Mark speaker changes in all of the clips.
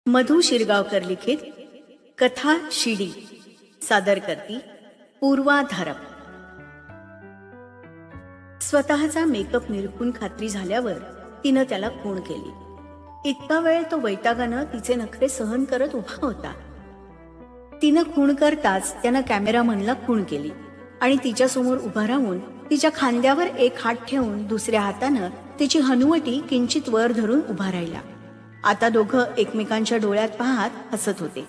Speaker 1: मधु शिरगावकर लिखित कथा शिडी सादर करती पूर्वा धारप। स्वतःचा मेकअप निरखून खात्री झाल्यावर तिनं त्याला खूण केली। इतका वेळ तो वैतागानं तिचे नखरे सहन करत उभा होता। तिनं खूण करताच त्यानं कॅमेरामनला खूण केली आणि तिच्यासमोर उभा राहून तिच्या खांद्यावर एक हात ठेवून दुसऱ्या हातानं तिची हनुवटी किंचित वर धरून उभा राहिला। आता दोघं एकमेकांच्या डोळ्यात पाहत हसत होते।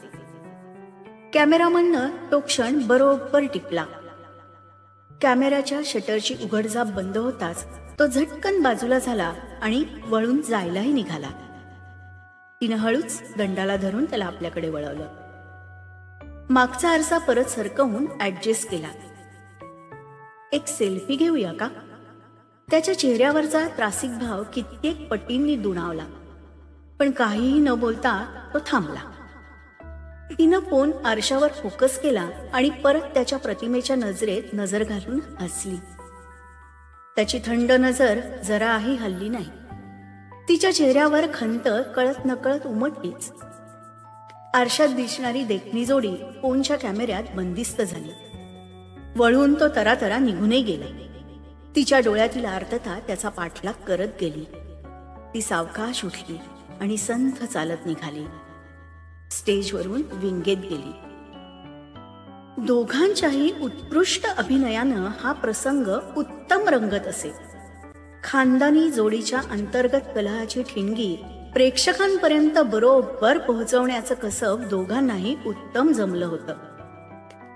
Speaker 1: कॅमेरामननं तो क्षण बरोबर टिपला। कॅमेऱ्याच्या शटरची उघडझाप बंद होताच तो झटकन बाजूला झाला आणि वळून जायलाही निघाला। तिनं हळूच दंडाला धरून त्याला आपल्याकडे वळवलं। मागचा आरसा परत सरकवून ऍडजस्ट केला। एक सेल्फी घेऊया का? त्याच्या चेहऱ्यावरचा त्रासिक भाव कित्येक पटींनी दुणावला, पण काहीही न बोलता तो थांबला। तिनं फोन आरशावर फोकस केला आणि परत त्याच्या प्रतिमेच्या नजरेत नजर घालून हसली। त्याची थंड नजर जराही हलली नाही। तिच्या चेहऱ्यावर खंत कळत नकळत उमटलीच। आरशात दिसणारी देखणी जोडी फोनच्या कॅमेऱ्यात बंदिस्त झाली। वळून तो तरातरा निघूनही गेला। तिच्या डोळ्यातील आर्तता त्याचा पाठलाग करत गेली। ती सावकाश उठली आणि संथ चालत निघाली। स्टेजवरून विंगेत गेली। दोघांच्याही उत्कृष्ट अभिनयानं हा प्रसंग उत्तम रंगत असे। खानदानी जोडीच्या अंतर्गत कलहाची ठिणगी प्रेक्षकांपर्यंत बरोबर पोहोचवण्याचं कसब दोघांनाही उत्तम जमलं होतं।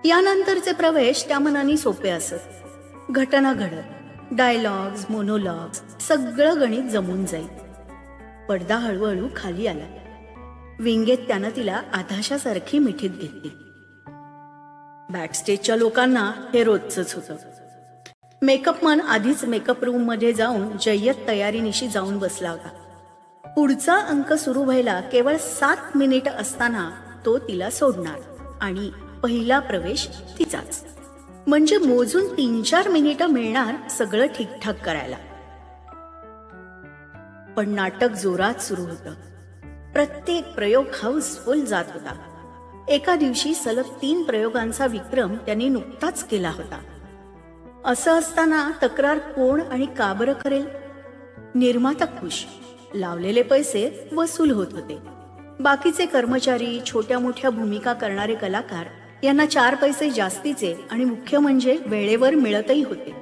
Speaker 1: यानंतरचे प्रवेश त्या मनाने सोपे असत। घटना घडत, डायलॉग्स, मोनोलॉग्स सगळं गणित जमून जाईल। पडदा हळूहळू खाली आला। विंगेत त्यानं तिला आधाशासारखी मिठीत घेतली। बॅकस्टेजच्या लोकांना हे रोजच होतं। मेकअपमन आधीच मेकअप रूम मध्ये जाऊन जय्यत तयारीनिशी जाऊन बसला होता। पुढचा अंक सुरू व्हायला केवळ 7 मिनिट असताना तो तिला सोडणार आणि पहिला प्रवेश तिचाच। म्हणजे मोजून 3-4 मिनिटं मिळणार सगळं ठीकठाक करायला। पण नाटक जोरात सुरू होतं। प्रत्येक प्रयोग हाऊसफुल जात होता। एका दिवशी सलग 3 प्रयोगांचा विक्रम त्यांनी नुकताच केला होता। असं असताना तक्रार कोण आणि का बरं करेल? निर्माता खुश, लावलेले पैसे वसूल होत होते। बाकीचे कर्मचारी, छोट्या मोठ्या भूमिका करणारे कलाकार यांना 4 पैसे जास्तीचे आणि मुख्य म्हणजे वेळेवर मिळतही होते।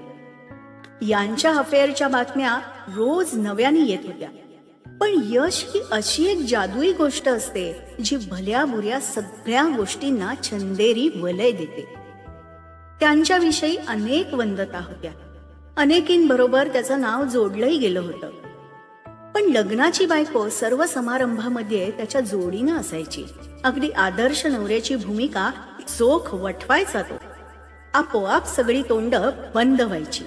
Speaker 1: यांच्या अफेअरच्या बातम्या रोज नव्याने येत होत्या। पण यश ही अशी एक जादुई गोष्ट असते जी भल्या बुऱ्या सगळ्या गोष्टींना छंदेरी वलय देते। त्यांच्याविषयी अनेक वंदता होत्या। अनेकींबरोबर त्याचं नाव जोडलंही गेलं होतं। पण लग्नाची बायको सर्व समारंभामध्ये त्याच्या जोडीनं असायची। अगदी आदर्श नवऱ्याची भूमिका चोख वठवायचा तो। आपोआप सगळी तोंड बंद व्हायची।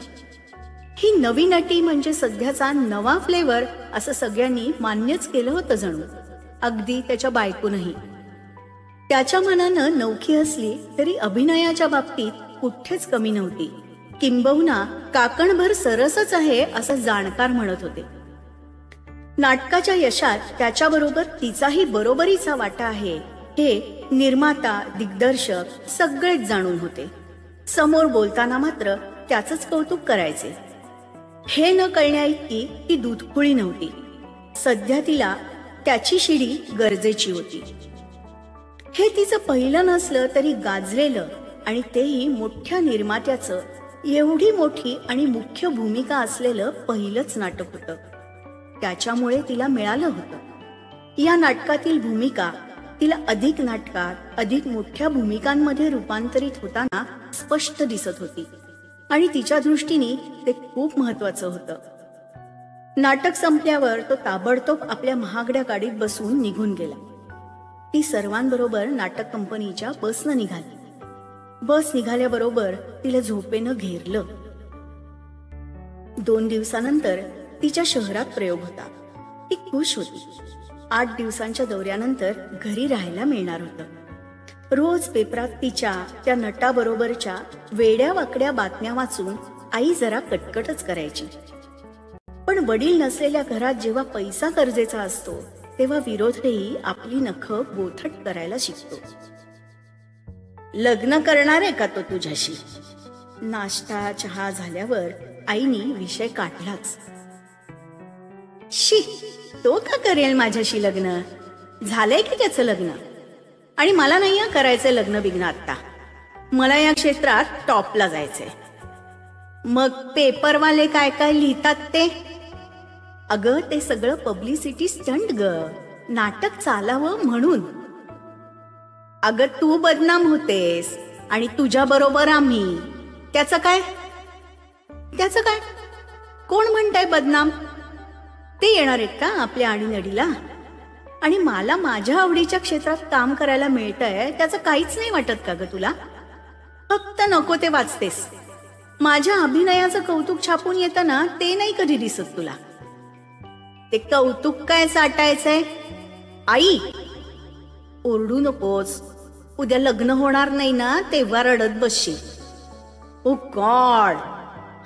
Speaker 1: ही नवी नटी म्हणजे सध्याचा नवा फ्लेवर असं सगळ्यांनी मान्यच केलं होतं जणू, अगदी त्याच्या बायकोनंही। त्याच्या मनानं नवखी असली तरी अभिनयाच्या बाबतीत कुठेच कमी नव्हती। किंबहुना काकणभर सरसच आहे असं जाणकार म्हणत होते। नाटकाच्या यशात त्याच्याबरोबर तिचाही बरोबरीचा वाटा आहे हे निर्माता, दिग्दर्शक सगळेच जाणून होते। समोर बोलताना मात्र त्याचंच कौतुक करायचे। हे न कळण्याइतकी ती दूधखुळी नव्हती। सध्या तिला त्याची शिडी गरजेची होती। हे तिचं पहिलं नसलं तरी गाजलेलं आणि तेही मोठ्या निर्मात्याचं एवढी मोठी आणि मुख्य भूमिका असलेलं पहिलंच नाटक होतं। त्याच्यामुळे तिला मिळालं होतं। या नाटकातील भूमिका तिला अधिक नाटकात अधिक मोठ्या भूमिकांमध्ये रूपांतरित होताना स्पष्ट दिसत होती आणि तिच्या दृष्टीने ते खूप महत्वाचं होतं। नाटक संपल्यावर तो ताबडतोब आपल्या महागड्या गाडीत बसून निघून गेला। ती सर्वांबरोबर नाटक कंपनीच्या बसनं निघाली। बस निघाल्याबरोबर तिला झोपेनं घेरलं। 2 दिवसानंतर तिच्या शहरात प्रयोग होता। ती खुश होती। 8 दिवसांच्या दौऱ्यानंतर घरी राहायला मिळणार होतं। रोज पेपरात तिच्या त्या नटाबरोबरच्या वेड्या वाकड्या बातम्या वाचून आई जरा कटकटच करायची। पण वडील नसलेल्या घरात जेव्हा पैसा गरजेचा असतो तेव्हा विरोधही आपली नखं बोथट करायला शिकतो. लग्न करणार आहे का तो तुझ्याशी? नाश्ता चहा झाल्यावर आईनी विषय काढलाच. शी, तो का करेल माझ्याशी लग्न? झालंय की त्याचं लग्न? आणि मला नाही करायचंय लग्न बिग्न आता. मला या क्षेत्रात टॉपला जायचंय. मग पेपरवाले काय काय लिहितात ते? अगं ते सगळं पब्लिसिटी स्टंट ग, नाटक चालावं म्हणून. अगं तू बदनाम होतेस आणि तुझ्या बरोबर आम्ही. त्याचं काय? त्याचं काय? कोण म्हणताय बदनाम? ते येणार आहेत का आपल्या आडीनडीला? आणि मला माझ्या आवडीच्या क्षेत्रात काम करायला मिळतंय त्याचं काहीच नाही वाटत का ग तुला? फक्त नको ते वाचतेस. माझ्या अभिनयाचं कौतुक छापून येतं ना, ते नाही कधी दिसत तुला. ते कौतुक काय साठायचंय? आई, ओरडू नकोस. उद्या लग्न होणार नाही ना तेव्हा रडत बसशील. ओ गॉड,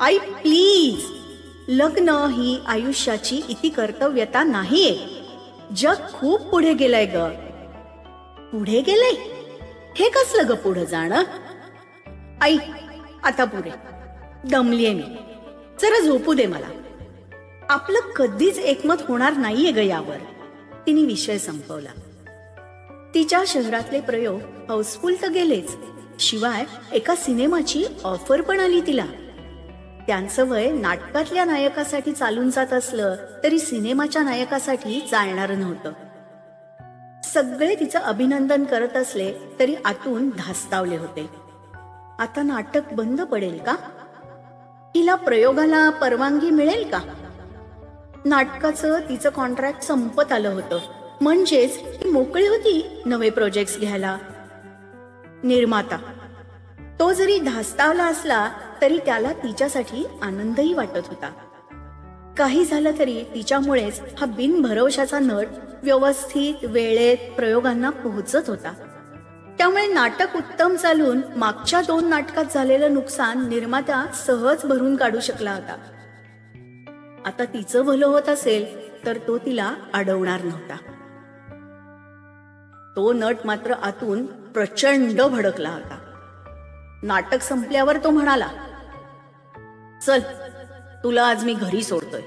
Speaker 1: आई प्लीज. लग्न ही आयुष्याची इति कर्तव्यता नाहीये. जग खूप पुढे गेलंय ग. पुढे गेलंय? हे कसलं ग पुढे जाणं? आई, आता पुरे. दमलीये मी. जरा झोपू दे मला. आपलं कधीच एकमत होणार नाहीये ग यावर. तिने विषय संपवला. तिच्या शहरातले प्रयोग हाऊसफुल तर गेलेच, शिवाय एका सिनेमाची ऑफर पण आली तिला. त्यांचं वय नाटकातल्या नायकासाठी चालून जात असलं तरी सिनेमाच्या नायकासाठी चालणारं नव्हतं. सगळे तिचं अभिनंदन करत असले तरी आतून धास्तावले होते. आता नाटक बंद पडेल का? तिला प्रयोगाला परवानगी मिळेल का? नाटकाचं तिचं कॉन्ट्रॅक्ट संपत आलं होतं, म्हणजेच ती मोकळी होती नवे प्रोजेक्ट्स घ्यायला. निर्माता तो जरी धास्तावला असला तरी त्याला तिच्यासाठी आनंदही वाटत होता. काही झालं तरी तिच्यामुळेच हा बिनभरवशाचा नट व्यवस्थित वेळेत प्रयोगांना पोहोचत होता. त्यामुळे नाटक उत्तम चालून मागच्या 2 नाटकात झालेलं नुकसान निर्माता सहज भरून काढू शकला होता. आता तिचं भलं होत असेल तर तो तिला अडवणार नव्हता. तो नट मात्र आतून प्रचंड भडकला होता. नाटक संपल्यावर तो म्हणाला, चल तुला आज मी घरी सोडतोय.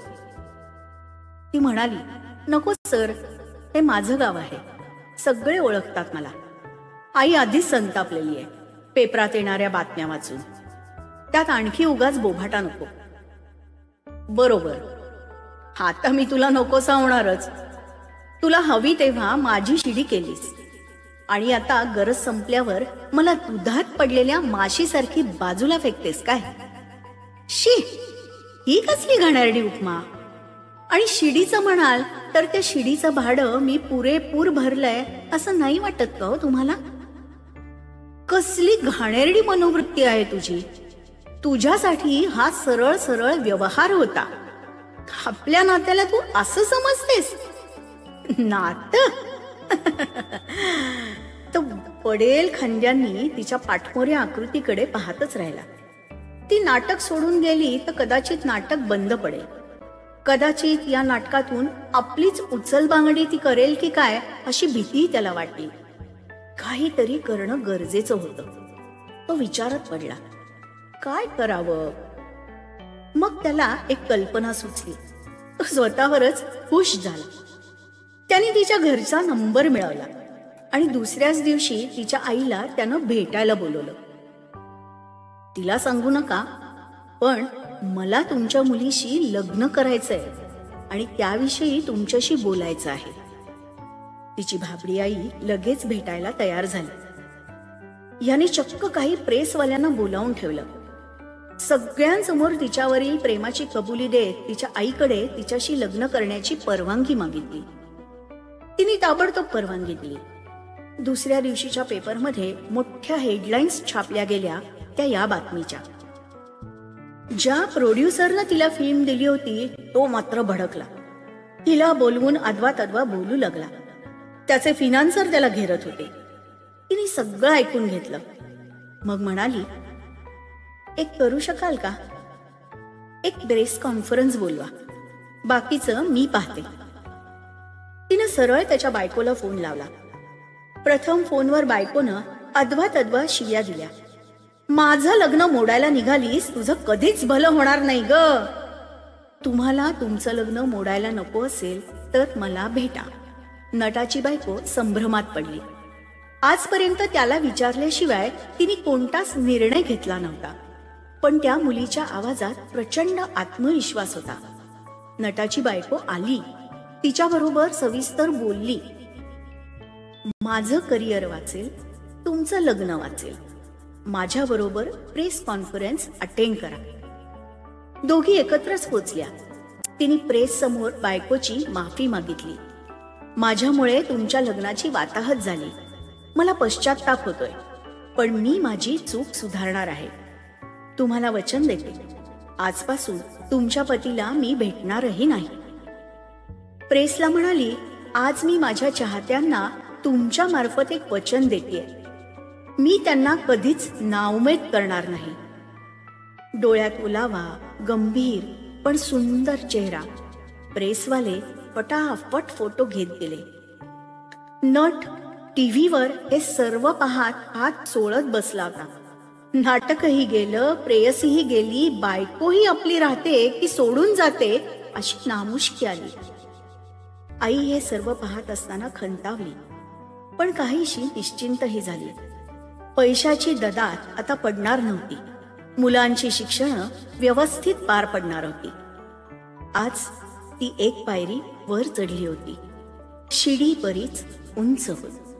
Speaker 1: ती म्हणाली, नको सर, हे माझं गाव आहे. सगळे ओळखतात मला. आई आधीच संतापलेली आहे पेपरात येणाऱ्या बातम्या वाचून. त्यात आणखी उगाच बोभाटा नको. बरोबर, आता मी तुला नकोसा होणारच. तुला हवी तेव्हा माझी शिडी केलीस आणि आता गरज संपल्यावर मला दुधात पडलेल्या माशीसारखी बाजूला फेकतेस काय? शी, ही कसली घाणेरडी उपमा. आणि शिडीचं म्हणाल तर त्या शिडीचं भाडं मी पुरेपूर भरलंय असं नाही वाटत का हो तुम्हाला? कसली घाणेरडी मनोवृत्ती आहे तुझी. तुझ्यासाठी हा सरळ सरळ व्यवहार होता. आपल्या नात्याला तू असं समजतेस? नातं? तो पडेल खंड्यांनी तिच्या पाठमोऱ्या आकृतीकडे पाहतच राहिला. ती नाटक सोडून गेली तर कदाचित नाटक बंद पडेल. कदाचित या नाटकातून आपलीच उचलबांगडी ती करेल की काय अशी भीती त्याला वाटली. काहीतरी करणं गरजेचं होतं. तो विचारात पडला, काय करावं? मग त्याला एक कल्पना सुचली. तो स्वतःवरच खुश झाला. त्याने तिच्या घरचा नंबर मिळवला आणि दुसऱ्याच दिवशी तिच्या आईला त्यानं भेटायला बोलवलं. तिला सांगू नका, पण मला तुमच्या मुलीशी लग्न करायचंय आणि त्याविषयी तुमच्याशी बोलायचं आहे. तिची भाबडी आई लगेच भेटायला तयार झाली. याने चक्क काही प्रेसवाल्यांना बोलावून ठेवलं. सगळ्यांसमोर तिच्यावरील प्रेमाची कबुली देत तिच्या आईकडे तिच्याशी लग्न करण्याची परवानगी मागितली. तिने ताबडतोब परवानगी दिली. दुसऱ्या दिवशीच्या पेपरमध्ये मोठ्या हेडलाईन्स छापल्या गेल्या त्या या बातमीच्या. ज्या प्रोड्युसरनं तिला फिल्म दिली होती तो मात्र भडकला. तिला बोलवून अदवा तदवा बोलू लागला. त्याचे फिनान्सर त्याला घेरत होते. तिने सगळं ऐकून घेतलं. मग म्हणाली, एक करू शकाल का? एक प्रेस कॉन्फरन्स बोलवा, बाकीचं मी पाहते. तिनं सरळ त्याच्या बायकोला फोन लावला. प्रथम फोनवर बायकोनं अद्वा तद्वा शिव्या दिल्या. माझं लग्न मोडायला निघालीस, तुझं कधीच भलं होणार नाही ग. तुम्हाला तुमचं लग्न मोडायला नको असेल तर मला भेटा. नटाची बायको संभ्रमात पडली. आजपर्यंत त्याला विचारल्याशिवाय तिने कोणताच निर्णय घेतला नव्हता. पण त्या मुलीच्या आवाजात प्रचंड आत्मविश्वास होता. नटाची बायको आली. तिच्याबरोबर सविस्तर बोलली. माझं करिअर वाचेल, तुमचं लग्न वाचेल. माझ्याबरोबर प्रेस कॉन्फरन्स अटेंड करा. दोघी एकत्रच पोचल्या. तिने प्रेस समोर बायकोची माफी मागितली. माझ्यामुळे तुमच्या लग्नाची वाताहत झाली. मला पश्चाताप होतोय, पण मी माझी चूक सुधारणार आहे. तुम्हाला वचन देते, आजपासून तुमच्या पतीला मी भेटणारही नाही. प्रेसला म्हणाली, आज मी माझ्या चाहत्यांना तुमच्या मार्फत एक वचन देते. मी त्यांना कधीच नाउमेद करणार नाही. डोळ्यात ओलावा, गंभीर पण सुंदर चेहरा. प्रेसवाले पटापट फोटो घेत गेले. नट टीव्हीवर हे सर्व पाहत हात चोळत बसला होता. नाटकही गेलं, प्रेयसीही गेली, बायकोही आपली राहते की सोडून जाते अशी नामुष्की आली. आई हे सर्व पाहत असताना खंतावली, पण काहीशी निश्चिंतही झाली. पैशाची ददात आता पडणार नव्हती. मुलांची शिक्षणं व्यवस्थित पार पडणार होती. आज ती एक पायरी वर चढली होती. शिडी बरीच उंच होती.